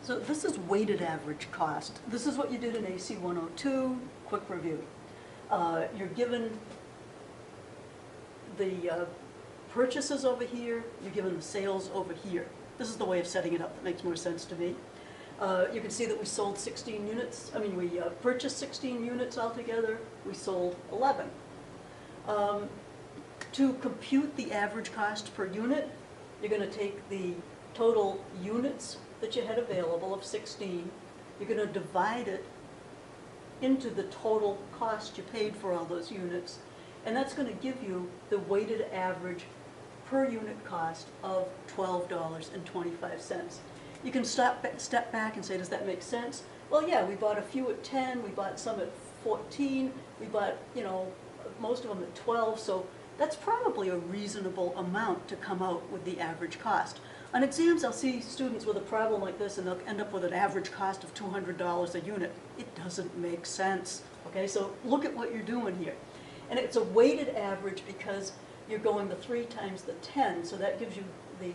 So this is weighted average cost. This is what you did in AC 102, quick review. You're given the purchases over here, you're given the sales over here. This is the way of setting it up that makes more sense to me. You can see that we sold 16 units. I mean, we purchased 16 units altogether. We sold 11. To compute the average cost per unit, you're going to take the total units that you had available of 16. You're going to divide it into the total cost you paid for all those units. And that's going to give you the weighted average per unit cost of $12.25. You can step back and say, does that make sense? Well, yeah, we bought a few at 10, we bought some at 14, we bought, you know, most of them at 12, so that's probably a reasonable amount to come out with the average cost. On exams, I'll see students with a problem like this and they'll end up with an average cost of $200 a unit. It doesn't make sense, okay? So look at what you're doing here. And it's a weighted average because you're going the 3 times the 10, so that gives you the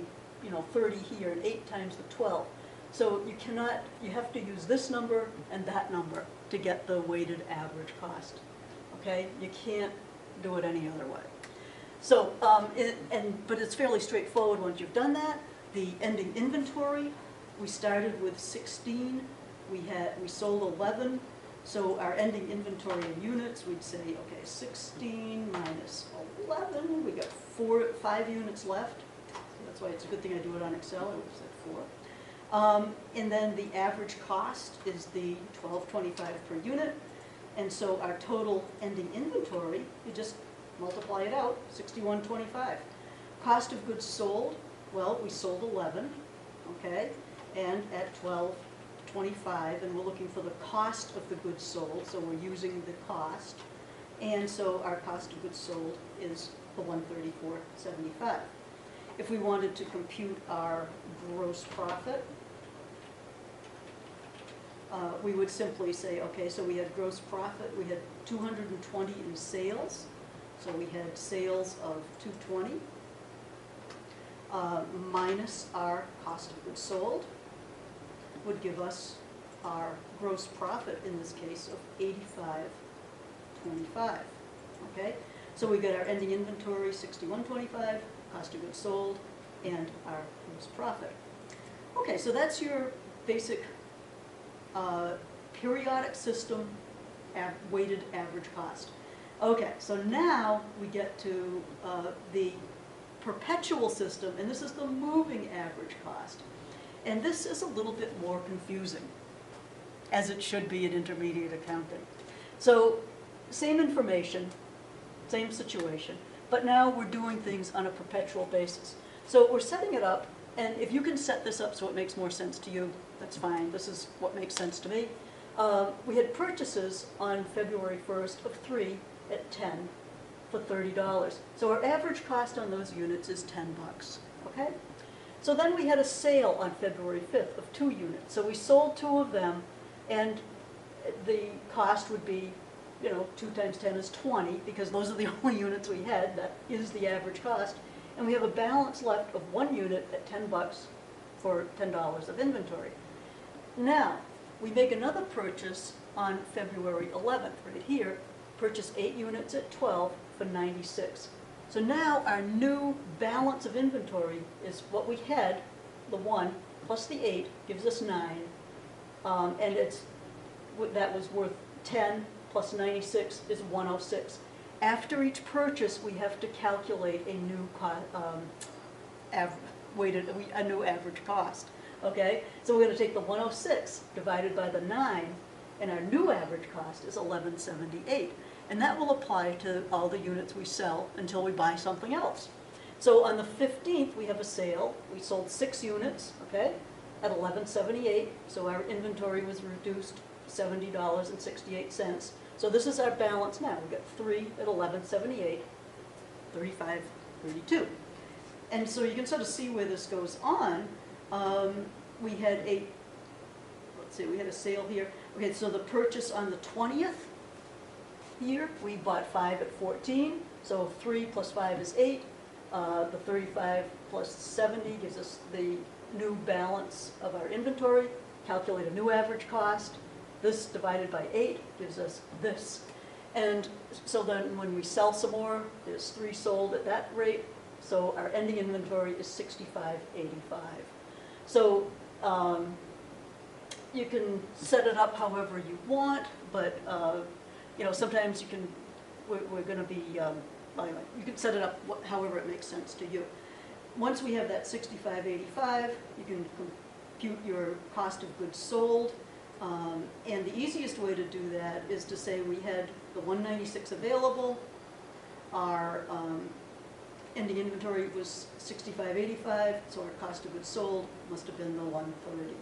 30 here, and 8 times the 12. So you have to use this number and that number to get the weighted average cost, okay? You can't do it any other way. So, but it's fairly straightforward once you've done that. The ending inventory, we started with 16, we sold 11, so our ending inventory in units, we'd say, okay, 16 minus 11, we got 5 units left. That's why it's a good thing I do it on Excel. I would have said 4. And then the average cost is the $12.25 per unit. And so our total ending inventory, you just multiply it out, $61.25. Cost of goods sold, well, we sold 11, okay, and at $12.25, and we're looking for the cost of the goods sold, so we're using the cost. And so our cost of goods sold is the $134.75. If we wanted to compute our gross profit, we would simply say, okay, so we had gross profit, we had 220 in sales, so we had sales of 220 minus our cost of goods sold would give us our gross profit, in this case, of $85.25, okay? So we get our ending inventory, $61.25, cost of goods sold, and our gross profit. Okay, so that's your basic periodic system weighted average cost. Okay, so now we get to the perpetual system, and this is the moving average cost. And this is a little bit more confusing, as it should be in intermediate accounting. So, same information, same situation, but now we're doing things on a perpetual basis. So we're setting it up, and if you can set this up so it makes more sense to you, that's fine. This is what makes sense to me. We had purchases on February 1st of 3 at 10 for $30. So our average cost on those units is 10 bucks, okay? So then we had a sale on February 5th of 2 units. So we sold 2 of them, and the cost would be, 2 times 10 is 20, because those are the only units we had. That is the average cost. And we have a balance left of 1 unit at 10 bucks for $10 of inventory. Now, we make another purchase on February 11th, right here, purchase 8 units at 12 for $96. So now our new balance of inventory is what we had, the 1 plus the 8 gives us 9, and that was worth 10 plus 96 is 106. After each purchase, we have to calculate a new new average cost. Okay, so we're going to take the 106 divided by the 9, and our new average cost is $11.78. And that will apply to all the units we sell until we buy something else. So on the 15th, we have a sale. We sold 6 units, okay, at $11.78. So our inventory was reduced $70.68. So this is our balance now. We've got 3 at $11.78, $35.32. And so you can sort of see where this goes on. We had a sale here. Okay, so the purchase on the 20th, here, we bought 5 at 14, so 3 plus 5 is 8. The 35 plus 70 gives us the new balance of our inventory, calculate a new average cost. This divided by 8 gives us this. And so then when we sell some more, there's 3 sold at that rate, so our ending inventory is 65.85. So you can set it up however you want, but you know, sometimes you can, we're going to be, anyway, you can set it up however it makes sense to you. Once we have that 65.85, you can compute your cost of goods sold. And the easiest way to do that is to say we had the 196 available, our ending inventory was 65.85, so our cost of goods sold must have been the 130.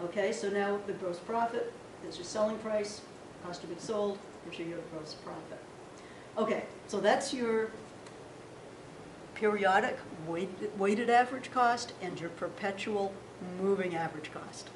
Okay, so now the gross profit is your selling price, cost of goods sold, gives you your gross profit. Okay, so that's your periodic weighted average cost and your perpetual moving average cost.